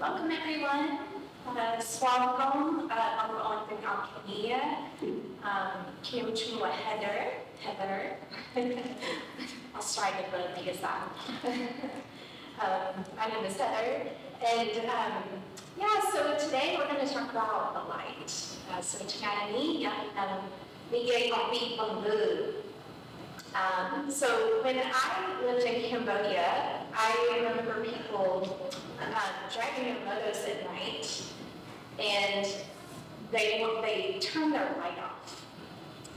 Welcome everyone. Swampcom, on the Alchemia. Kim Chua Heather. I'll try to put it my name is Heather. And so today we're going to talk about the light. So today, so when I lived in Cambodia, I remember people driving their motos at night, and they turned their light off.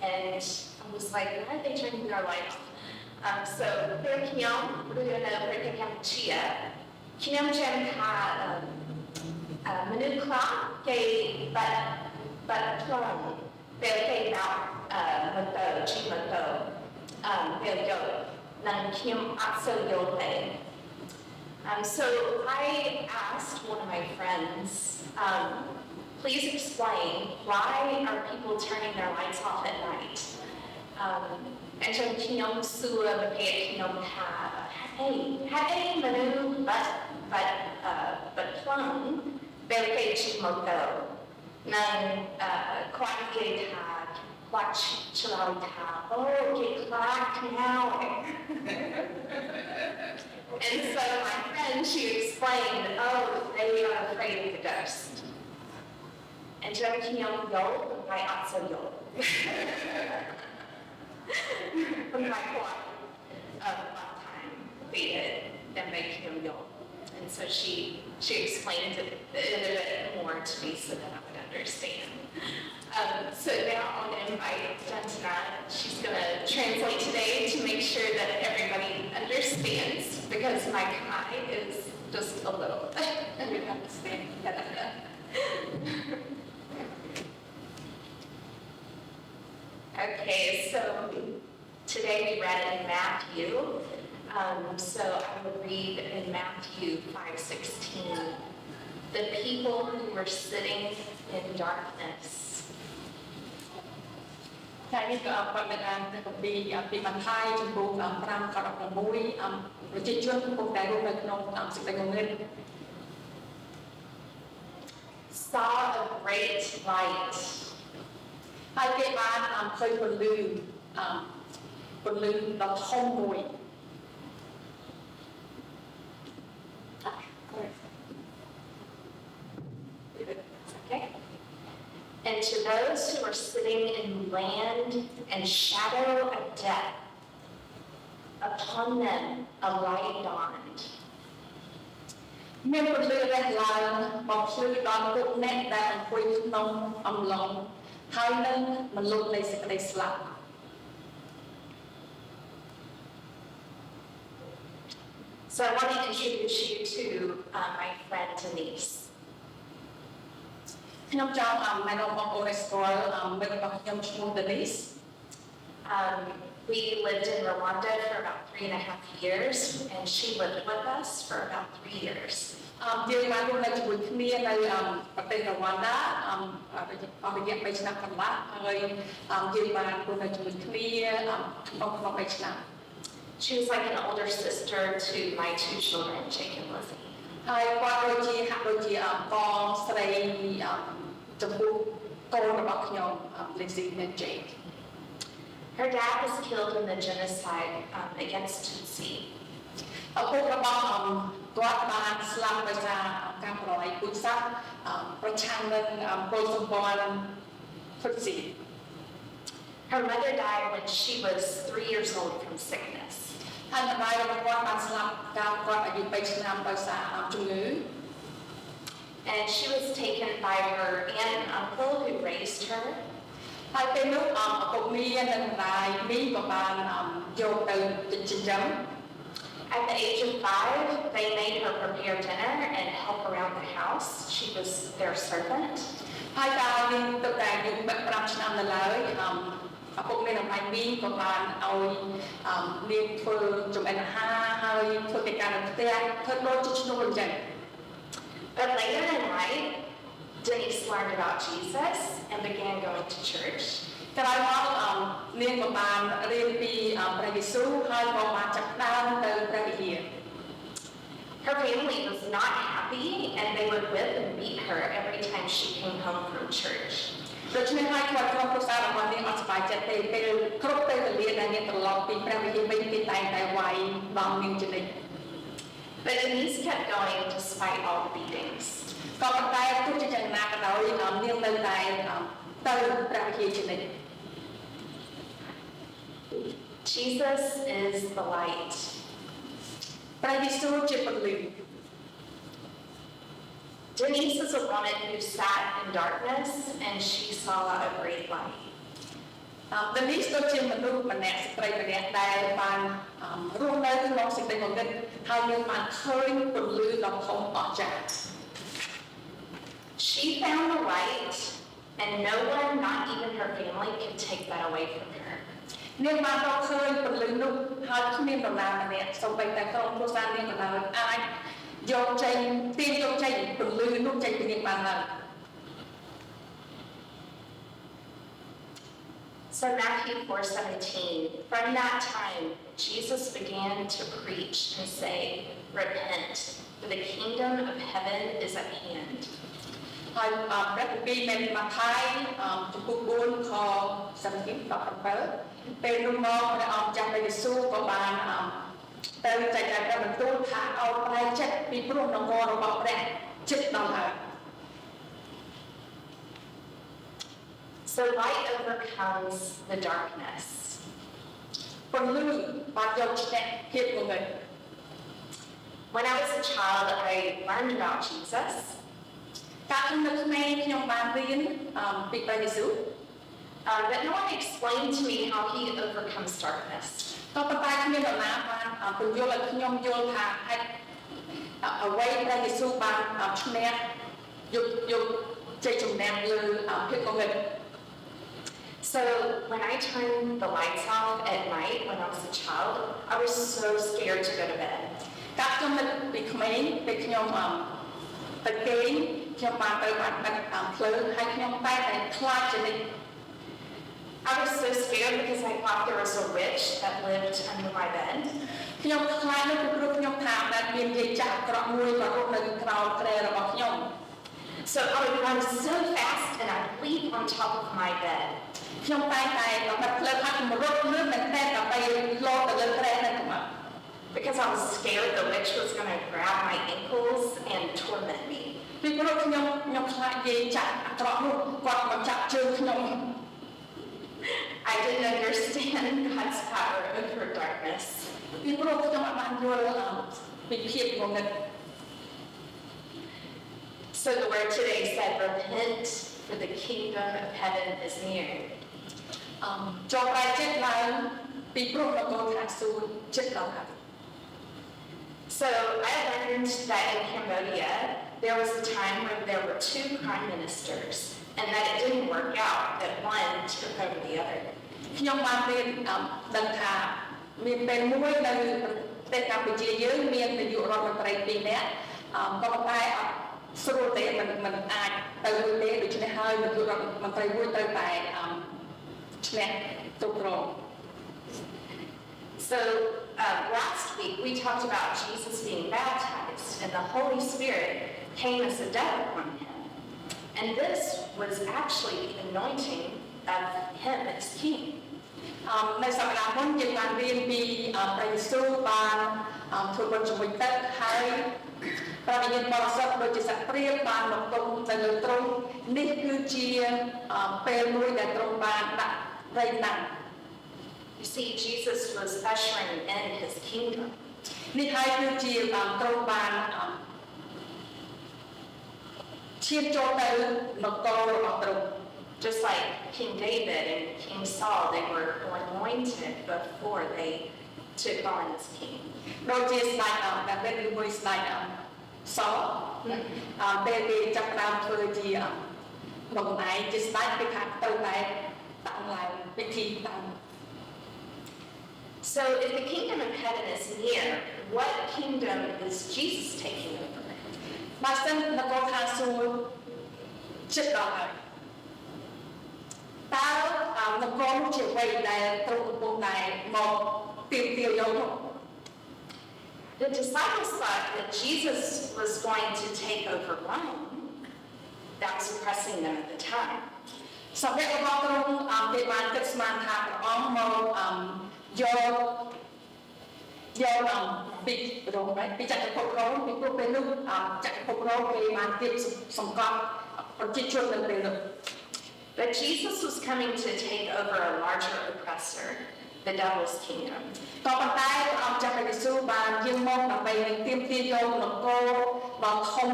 And I was like, why are they turning their light off? So here Kiam, we're going to break in Kampuchea. Kiam Jem had Manukla, gay, but plum, they about Mato, Chimato. So I asked one of my friends, please explain why are people turning their lights off at night? And so Kinom Sua Bapea Kinom Had Manu but plum Belke Chimoto Nan Quantity Tag Watch Chilauta. Oh, get black now. And so my friend, she explained, oh, they are afraid of the ghost. And so Kinyong Yo, I also Yo. From my one time, they did and make him Yo. And so she explained it a bit more to me so that I would understand. So now I'm going to invite Jantana. She's going to translate today to make sure that everybody understands, because my Khmer is just a little. I don't understand. Okay, so today we read in Matthew. So I will read in Matthew 5:16. The people who were sitting in darkness. ថ្ងៃនេះក៏គាត់បានអានពីបន្ថយចំពោះ5ខ16ប្រជាជនកំពុងតែរស់នៅក្នុងសេចក្តីងងឹត saw a great light ហើយគេបានឃើញពន្លឺដ៏ធំមួយ Okay. And to those who are sitting in land and shadow of death, upon them a light dawned. មានពន្លឺរះឡើងមកភ្លឺដល់ពួកអ្នកដែលអង្គុយក្នុងអំឡុងហើយនឹងមលុបនៃសេចក្តីស្លាប់ So I want to introduce you to my friend Denise. ខ្ញុំចង់ណែនាំបងប្អូនឲ្យស្គាល់មិត្តរបស់ខ្ញុំឈ្មោះ Denise. We lived in Rwanda for about 3.5 years, and she lived with us for about 3 years. យើងបានរស់នៅជាមួយគ្នានៅប្រទេសរវ៉ាន់ដាអស់រយៈ3ឆ្នាំកន្លះហើយយើងបានរស់នៅជាមួយគ្នាក្នុង3ឆ្នាំ She was like an older sister to my 2 children, Jake and Lizzie. ហើយគាត់ដូចជាហាក់ដូចជាបងស្រីចំពោះកូនរបស់ខ្ញុំ Lizzie and Jake. Her dad was killed in the genocide against Tutsi. ឪពុករបស់គាត់បានស្លាប់ដោយសារការប្រឡាយពូជសាសន៍ប្រឆាំងនឹងពលសម្ព័ន្ធ Tutsi. Her mother died when she was 3 years old from sickness. ហើយម្ដាយរបស់គាត់បានស្លាប់កាលគាត់អាយុ3ឆ្នាំដោយសារជំងឺ And she was taken by her aunt and uncle who raised her. ហើយពេលនោះឪពុកមីនិងម្ដាយមីក៏បានយកទៅចិញ្ចឹម At the age of 5, they made her prepare dinner and help around the house. She was their servant. ហើយកាលនាងទៅតែអាយុ5ឆ្នាំនៅឡើយឪពុកមានអំណាចមីក៏បានឲ្យនាងធ្វើចម្អិនអាហារហើយធ្វើកិច្ចការនៅផ្ទះធ្វើដូចជាឈ្នួលអញ្ចឹង But later in life, Denise learned about Jesus and began going to church. ក្រោយមកនាងក៏បានរៀនពីព្រះយេស៊ូវហើយក៏បានចាប់ផ្ដើមទៅព្រះវិហារ Her family was not happy, and they would whip and beat her every time she came home from church. ដូច្នេះហើយគាត់ក្រុមគ្រួសាររបស់នាងអត់សប្បាយចិត្តទេពេលគ្រប់ពេលវេលាដែលនាងត្រឡប់ពីព្រះវិហារវិញគេតែងតែវាយបងនាងជានិច្ច But Denise kept going despite all the beatings. ក៏ប៉ុន្តែទោះជាយ៉ាងណាក៏ដោយនាងនៅតែទៅព្រះវិហារជានិច្ច Jesus is the light. ព្រះយេស៊ូវជាពន្លឺ Denise is a woman who sat in darkness and she saw a great light. Denise គឺជាមនុស្សម្នាក់ស្ត្រីម្នាក់ដែលបានរស់នៅក្នុងសេចក្តីងងឹតហើយនាងបានឃើញពន្លឺដ៏ធំអស្ចារ្យ She found the light and no one, not even her family, could take that away from her. នាងបានរកឃើញពន្លឺនោះហើយគ្មាននរណាម្នាក់សូម្បីតែក្រុមគ្រួសារនាងក៏ដោយអាចយកចេញទាញយកចេញពន្លឺនោះចេញពីនាងបានឡើយ So Matthew 4:17, from that time Jesus began to preach and say, repent, for the kingdom of heaven is at hand. ហើយព្រះគម្ពីរនៃម៉ាថាយចំពុក4ខ17ពេលនោះមកព្រះអង្គចាស់ព្រះយេស៊ូវក៏បានទៅចែកចាយព្រះបន្ទូលថាឲ្យប្រែចិត្តពីព្រោះនគររបស់ព្រះជិតដល់ហើយ So light overcomes the darkness. ពន្លឺបានយកឈ្នះភាពងងឹត When I was a child, I learned about Jesus. កាលខ្ញុំនៅក្មេងខ្ញុំបានរៀនពីព្រះយេស៊ូវ But no one explained to me how he overcomes darkness. ក៏ប៉ុន្តែគ្មាននរណាបានពន្យល់ឲ្យខ្ញុំយល់ថាអាចអ្វីព្រះយេស៊ូវបានឈ្នះយកជ័យជំនះលើភាពងងឹត So when I turned the lights off at night when I was a child, I was so scared to go to bed. កាលខ្ញុំនៅពីក្មេងពេលខ្ញុំទៅគេងខ្ញុំបានទៅបាត់បិទភ្លើងហើយខ្ញុំតែខ្លាចជានិច្ច I was so scared because I thought there was a witch that lived under my bed. ខ្ញុំខ្លាចនោះពីព្រោះខ្ញុំថាបានមានយាយចាស់អាក្រក់មួយក៏រស់នៅក្រោមគ្រែរបស់ខ្ញុំ So I would run so fast and I'd leap on top of my bed. ខ្ញុំតែងតែបាត់ភ្លើងហើយខ្ញុំរត់លឿនមែនទែនដើម្បីលោតទៅលើគ្រែហ្នឹងមក Because I was scared the witch was going to grab my ankles and torment me. ពីព្រោះខ្ញុំខ្លាចយាយចាស់អាក្រក់នោះគាត់មកចាប់ជើងខ្ញុំ I didn't understand God's power over darkness. ពីព្រោះខ្ញុំបានយល់ពីភាពងងឹត So the word today said, repent, for the kingdom of heaven is near. ចូលប្រែចិត្តឡើងពីព្រោះនគរឋានសួគ៌ជិតដល់ហើយ So I learned that in Cambodia there was a time when there were two prime ministers and that it didn't work out, that one took over the other. ខ្ញុំបានរៀនដឹងថាមានពេលមួយនៅប្រទេសកម្ពុជាយើងមាននាយករដ្ឋមន្ត្រីពីរនាក់ក៏ប៉ុន្តែអត់ស្រួលទេមិនអាចទៅទេដូច្នេះហើយនាយករដ្ឋមន្ត្រីមួយត្រូវតែឈ្នះគ្រប់គ្រង So last week we talked about Jesus being baptized and the Holy Spirit came as a dove upon him. And this was actually the anointing of him as king. នៅសប្តាហ៍មុនយើងបានរៀនពីព្រះយេស៊ូវបានធ្វើបុណ្យជាមួយទឹកហើយព្រះវិញ្ញាណបរិសុទ្ធដូចជាសក្តិបានមកទុំទៅលើទ្រង់នេះគឺជាពេលមួយដែលទ្រង់បានដាក់ព្រៃណាំ You see, Jesus was ushering in his kingdom. នេះហើយគឺជាទ្រង់បានឈានចូលទៅនគររបស់ទ្រង់ Just like King David and King Saul, they were anointed before they took on as king. ដូចជាស្ដេចដាវីតឬមួយស្ដេចសោពេលគេចាប់ផ្ដើមធ្វើជាបងឯងជាស្ដេចគេថាទៅតែតាំងឡើងពិធីតាំង So if the kingdom of heaven is near, what kingdom is Jesus taking over? បើសិននគរឋានសួគ៌ជិតដល់ហើយតើនគរនោះជាអ្វីដែលទ្រង់កំពុងតែមកទាមទារយកមក The disciples thought that Jesus going to take over Rome that was oppressing them at the time. សម្រាប់របស់ទ្រង់គេបានគិតស្មានថាព្រះអង្គមកយកពីចក្រភពរ៉ូមពីព្រោះពេលនោះចក្រភពរ៉ូមគេបានទាបសង្កត់ប្រជាជននៅពេលនោះ But Jesus was coming to take over a larger oppressor, the devil's kingdom. ក៏ប៉ុន្តែព្រះអង្គចាស់ព្រះយេស៊ូវបានយាងមកដើម្បីនឹងទាមទារយកនគរដ៏ធំ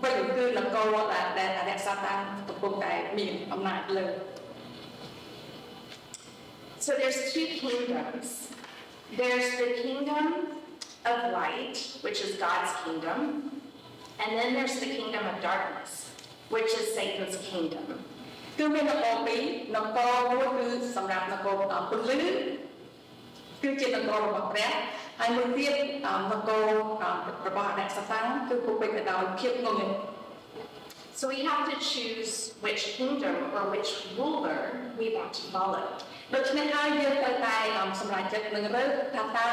វិញគឺនគរដែលអរិយសាតានកំពុងតែមានអំណាចលើ So there's two kingdoms. There's the kingdom of light, which is God's kingdom, and then there's the kingdom of darkness, which is Satan's kingdom. គឺមាននគរពីរនគរមួយគឺសម្រាប់នគរពន្លឺគឺជានគររបស់ព្រះហើយមួយទៀតនគររបស់អរិយសាតានគឺពុកពេញទៅដោយភាពងងឹត So we have to choose which kingdom or which ruler we want to follow. ដូច្នេះហើយយើងត្រូវតែសម្រេចចិត្តនឹងរើសថាតើ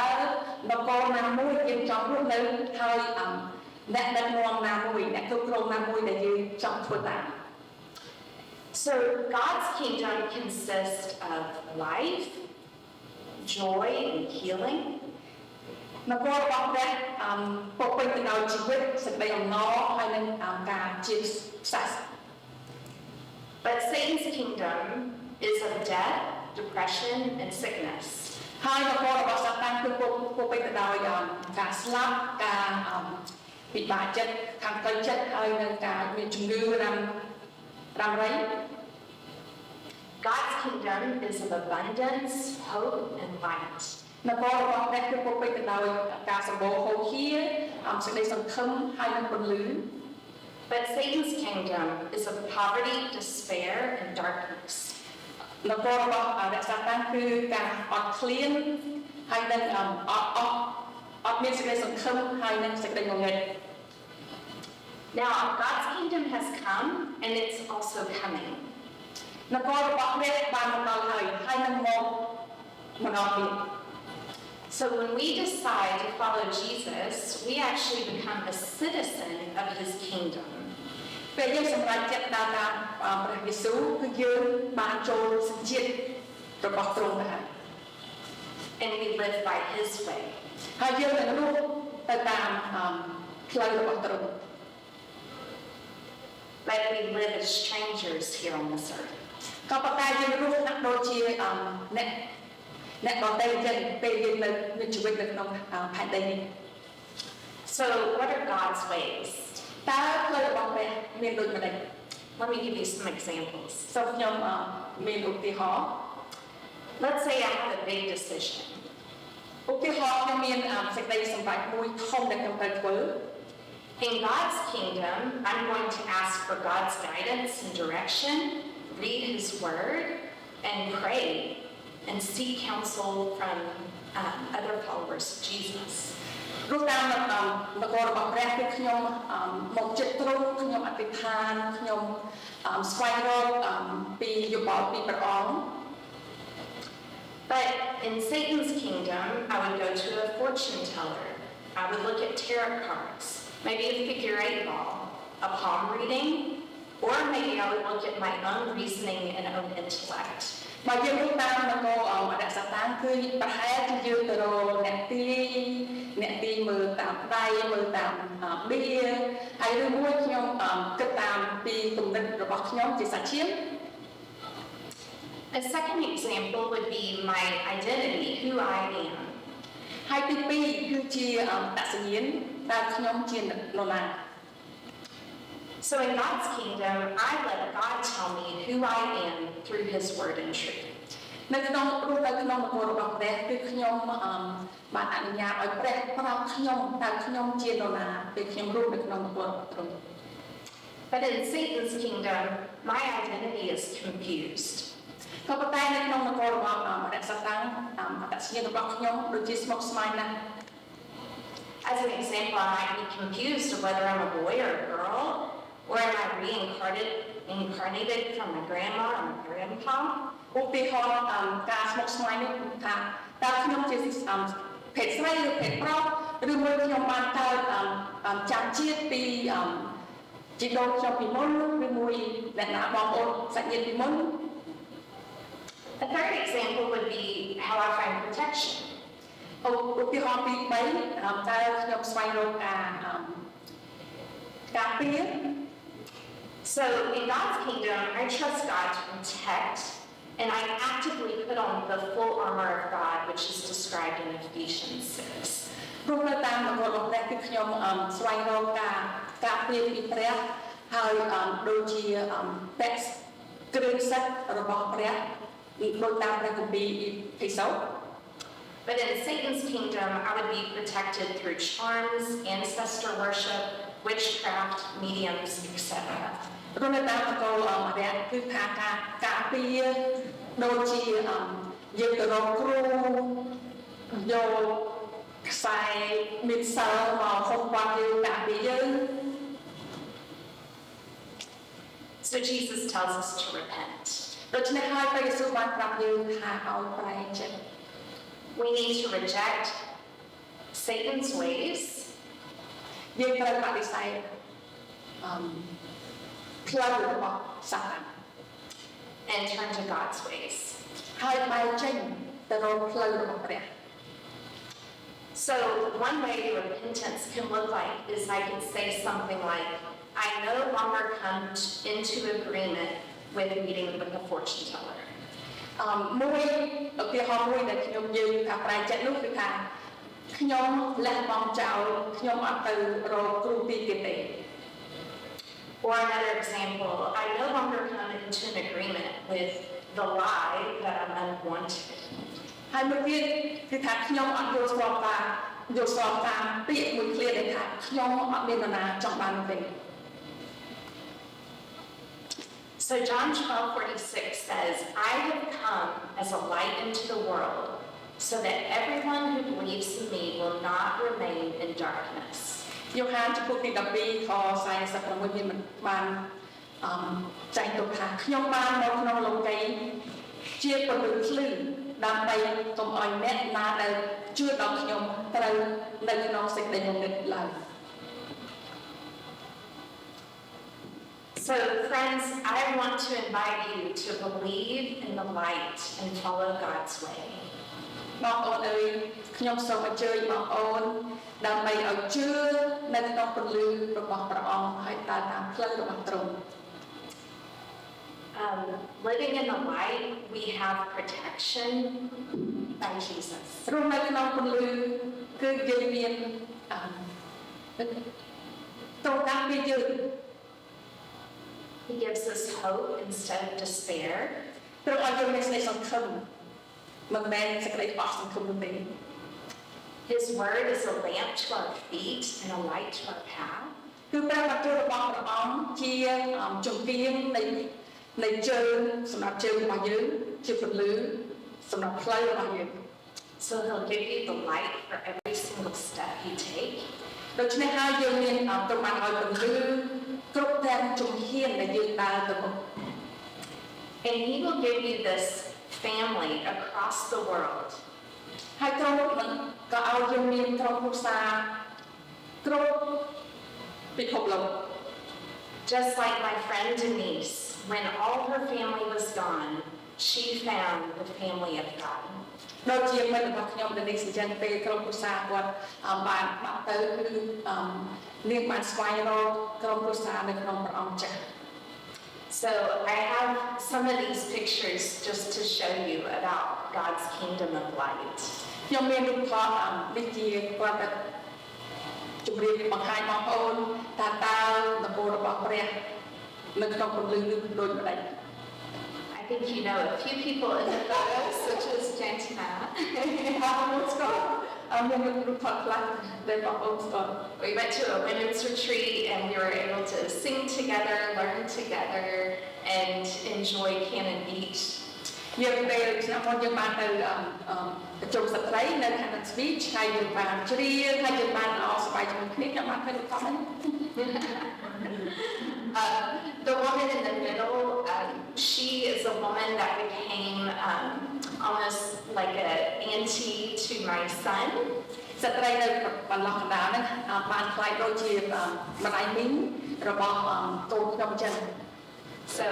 នគរណាមួយយើងចង់រស់នៅហើយអ្នកដឹកនាំណាមួយអ្នកគ្រប់គ្រងណាមួយដែលយើងចង់ធ្វើតាម So God's kingdom consists of life, joy, and healing. នគររបស់ព្រះពុកពេញទៅដោយជីវិតសេចក្តីអំណរហើយនឹងការជាសះ But Satan's kingdom is of death, depression, and sickness. ហើយនគររបស់សាតានគឺពុកពេញទៅដោយការស្លាប់ការពិបាកចិត្តខាងផ្លូវចិត្តហើយនឹងការមានជំងឺរ៉ាំរ៉ៃ God's kingdom is of abundance, hope, and light. នគររបស់ព្រះគឺពុកពេញទៅដោយការសម្បូរហូរហៀសេចក្តីសង្ឃឹមហើយនឹងពន្លឺ But Satan's kingdom is of poverty, despair, and darkness. នគររបស់អរិយសាតានគឺការអត់ឃ្លានហើយនឹងអត់មានសេចក្តីសង្ឃឹមហើយនឹងសេចក្តីងងឹត Now, God's kingdom has come and it's also coming. នគររបស់ព្រះបានមកដល់ហើយនឹងមកម្ដងទៀត So when we decide to follow Jesus, we actually become a citizen of his kingdom. ពេលយើងសម្រេចចិត្តដើរតាមព្រះយេស៊ូវគឺយើងបានចូលសញ្ជាតិរបស់ទ្រង់ទៅហើយ And we live by his way. ហើយយើងនឹងរស់ទៅតាមផ្លូវរបស់ទ្រង់ But we live as strangers here on this earth. ក៏ប៉ុន្តែយើងរស់ដូចជាអ្នកដទៃចឹងពេលយើងនៅមានជីវិតនៅក្នុងផែនដីនេះ So what are God's ways? តើផ្លូវរបស់ព្រះមានដូចម្តេច Let me give you some examples. សូមខ្ញុំមានឧទាហរណ៍ Let's say I have a big decision. ឧទាហរណ៍ខ្ញុំមានសេចក្តីសម្រេចមួយធំដែលខ្ញុំត្រូវធ្វើ In God's kingdom, I'm going to ask for God's guidance and direction, read his word, and pray, and seek counsel from other followers of Jesus. ព្រោះតាមនគររបស់ព្រះគឺខ្ញុំមកចិត្តទ្រង់ខ្ញុំអធិដ្ឋានខ្ញុំស្វែងរកពីយោបល់ពីព្រះអង្គ But in Satan's kingdom, I would go to a fortune teller. I would look at tarot cards, maybe a figure 8 ball, a palm reading, or maybe I would look at my own reasoning and own intellect. បើយើងទៅតាមនគរអរិយសាតានគឺប្រហែលជាយើងទៅរកអ្នកទីមើលតាមដៃមើលតាមបៀហើយឬមួយខ្ញុំគិតតាមពីគំនិតរបស់ខ្ញុំជាសាច់ឈាម A second example would be my identity, who I am. ហើយទី2គឺជាអត្តសញ្ញាណតើខ្ញុំជានរណា So in God's kingdom, I let God tell me who I am through his word and truth. នៅក្នុងនគររបស់ព្រះគឺខ្ញុំបានអនុញ្ញាតឲ្យព្រះប្រាប់ខ្ញុំតើខ្ញុំជានរណាពេលខ្ញុំរស់នៅក្នុងនគររបស់ទ្រង់ But in Satan's kingdom, my identity is confused. ក៏ប៉ុន្តែនៅក្នុងនគររបស់អរិយសាតានអត្តសញ្ញាណរបស់ខ្ញុំដូចជាស្មុគស្មាញណាស់ As an example, I might be confused of whether I'm a boy or a girl, or am I reincarnated from my grandma or my grandpa? ឧទាហរណ៍ការស្មុគស្មាញនេះថាតើខ្ញុំជាភេទស្រីឬភេទប្រុសឬមួយខ្ញុំបានកើត ចាំជាតិពីជីដូនខ្ញុំពីមុនឬមួយអ្នកណាបងប្អូនសាច់ញាតិពីមុន The third example would be how I find protection. ឧទាហរណ៍ទី3តើខ្ញុំស្វែងរកការពារ So in God's kingdom, I trust God to protect, and I actively put on the full armor of God, which is described in Ephesians 6. ព្រោះនៅតាមនគររបស់ព្រះគឺខ្ញុំស្វែងរកការពារពីព្រះហើយដូចជាពាក់គ្រឿងសឹករបស់ព្រះដោយតាមព្រះគម្ពីរអេភេសូត But in Satan's kingdom, I would be protected through charms, ancestor worship, witchcraft, mediums, etc. ព្រោះនៅតាមនគរព្រះគឺថាការពារដូចជាយើងទៅរកគ្រូយកខ្សែមានសិលមកហុំបាត់យើងការពារយើង So Jesus tells us to repent. ដូច្នេះហើយព្រះយេស៊ូវបានប្រាប់យើងថាឲ្យប្រែចិត្ត We need to reject Satan's ways យើងត្រូវបដិសេធផ្លូវរបស់សាតាន and turn to God's ways. ហើយបែរចេញទៅរកផ្លូវរបស់ព្រះ So one way repentance can look like is I can say something like, I no longer come into agreement with meeting with the fortune teller. មួយឧទាហរណ៍មួយដែលខ្ញុំយើងថាប្រែចិត្តនោះគឺថាខ្ញុំលះបង់ចោលខ្ញុំអត់ទៅរកគ្រូទីទៀតទេ Or another example, I no longer come into an agreement with the lie that I'm unwanted. ហើយមួយទៀតគឺថាខ្ញុំអត់យល់ស្របតាមពាក្យមួយឃ្លាដែលថាខ្ញុំអត់មាននរណាចង់បាននោះទេ So John 12:46 says, I have come as a light into the world, so that everyone who believes in me will not remain in darkness. យ៉ូហានចំពុកទី12ខ46មានបានចែងទុកថាខ្ញុំបានមកក្នុងលោកីជាពន្លឺភ្លឺដើម្បីកុំឲ្យអ្នកណាដែលជឿដល់ខ្ញុំត្រូវនៅក្នុងសេចក្តីងងឹតឡើយ So friends, I want to invite you to believe in the light and follow God's way. បងប្អូនអើយខ្ញុំសូមអញ្ជើញបងប្អូនដើម្បីឲ្យជឿនៅក្នុងពន្លឺរបស់ព្រះអង្គហើយដើរតាមផ្លូវរបស់ទ្រង់ Living in the light, we have protection by Jesus. រស់នៅក្នុងពន្លឺគឺយើងមានទ្រង់ការពារយើង He gives us hope instead of despair. ទ្រង់ឲ្យយើងមានសេចក្តីសង្ឃឹមមិនមែនសេចក្តីអស់សង្ឃឹមនោះទេ His word is a lamp to our feet and a light to our path. គឺព្រះបន្ទូលរបស់ព្រះអង្គជាជំទាវនៃជើងសម្រាប់ជើងរបស់យើងជាពន្លឺសម្រាប់ផ្លូវរបស់យើង So he'll give you the light for every single step you take. ដូច្នេះហើយយើងមានទ្រង់បានឲ្យពន្លឺគ្រប់ទាំងជំហានដែលយើងដើរទៅមុខ And he will give you this family across the world. ហើយទ្រង់នឹងក៏ឲ្យយើងមានក្រុមគ្រួសារគ្រប់ពិភពលោក Just like my friend Denise, when all her family was gone, she found the family of God. ដូចជាមិត្តរបស់ខ្ញុំដែលនេះអញ្ចឹងពេលក្រុមគ្រួសារគាត់បានបាត់ទៅគឺនាងបានស្វែងរកក្រុមគ្រួសារនៅក្នុងព្រះអង្គចាស់ So I have some of these pictures just to show you about God's kingdom of light. ខ្ញុំមានរូបថតនេះជាគាត់តែជម្រាបបង្ហាញបងប្អូនថាតើនគររបស់ព្រះនៅក្នុងពន្លឺនេះដូចម្ដេច I think you know a few people in the photos, such as Jantina. បងប្អូនស្គាល់មានរូបថតខ្លះដែលបងប្អូនស្គាល់ We went to a women's retreat and we were able to sing together, learn together, and enjoy Cannon Beach. យើងពេលឆ្នាំមុនយើងបានទៅប្រជុំស្ត្រីនៅ Cannon Beach ហើយយើងបានច្រៀងហើយយើងបានអស្ចារ្យជាមួយគ្នាខ្ញុំបានឃើញរូបថតហ្នឹង The woman in the middle, she is a woman that became almost like an auntie to my son. ស្ត្រីនៅបន្លោះកណ្ដាលហ្នឹងបានខ្លាយដូចជាម្ដាយមីងរបស់កូនខ្ញុំចឹង So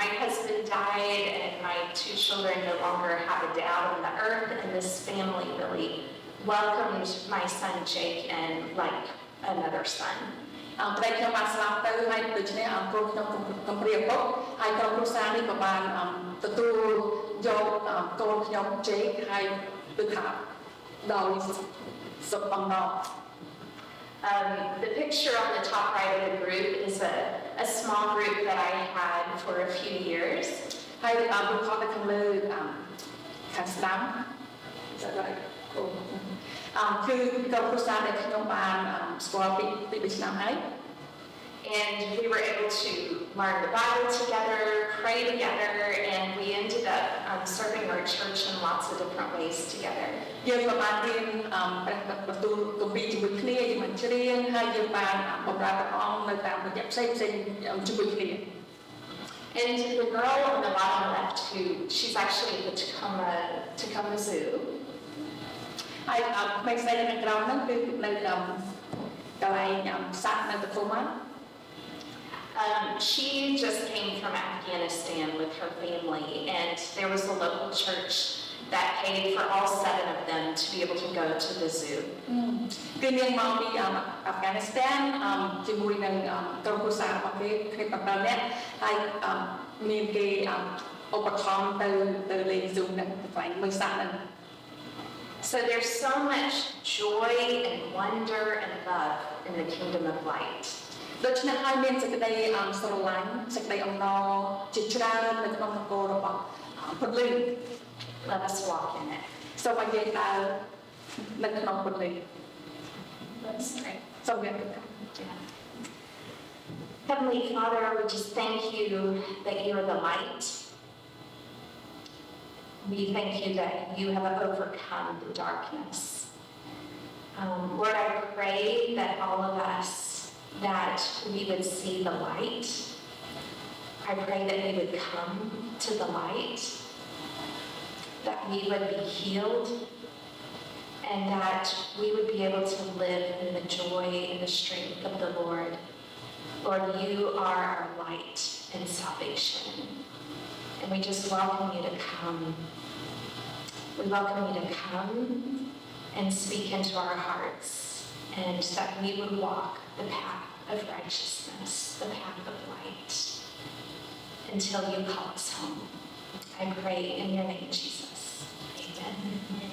my husband died and my 2 children no longer have a dad on the earth, and this family really welcomed my son Jake in like another son. ប្តីខ្ញុំបានស្លាប់ទៅហើយដូច្នេះកូនខ្ញុំកំព្រាឪពុកហើយក្រុមគ្រួសារនេះក៏បានទទួលយកកូនខ្ញុំ Jake ហើយគឺថាដោយសុខបំណង The picture on the top right of the group is a small group that I had for a few years. ហើយរូបថតនៅខាងលើខាងស្ដាំគឺក្រុមគ្រួសារដែលខ្ញុំបានស្គាល់ពី2ឆ្នាំហើយ And we were able to learn the Bible together, pray together, and we ended up serving our church in lots of different ways together. យើងក៏បានរៀនព្រះបន្ទូលគម្ពីរជាមួយគ្នាជាមួយច្រៀងហើយយើងបានបម្រើព្រះអង្គនៅតាមរយៈផ្សេងៗជាមួយគ្នា And the girl on the bottom left, she's actually at the Tacoma Zoo. ហើយក្មេងស្រីនៅក្រោមហ្នឹងគឺនៅកន្លែងសត្វនៅ Tacoma. She just came from Afghanistan with her family, and there was a local church that paid for all 7 of them to be able to go to the zoo. គឺនាងមកពីអាហ្វហ្គានីស្ថានជាមួយនឹងក្រុមគ្រួសាររបស់គេគ្នា7នាក់ហើយមានគេឧបត្ថម្ភទៅលេង zoo នឹងកន្លែងមើលសត្វហ្នឹង So there's so much joy and wonder and love in the kingdom of light. ដូច្នេះហើយមានសេចក្តីស្រឡាញ់សេចក្តីអំណរជាច្រើននៅក្នុងនគររបស់ពន្លឺ Let us walk in it. សូមឲ្យយើងដើរនៅក្នុងពន្លឺ Let's pray. សូមយើង Heavenly Father, we just thank you that you are the light. We thank you that you have overcome the darkness. Lord, I pray that all of us, that we would see the light. I pray that we would come to the light, that we would be healed, and that we would be able to live in the joy and the strength of the Lord. Lord, you are our light and salvation. And we just welcome you to come. We welcome you to come and speak into our hearts, and that we would walk the path of righteousness, the path of light, until you call us home. I pray in your name, Jesus. Amen.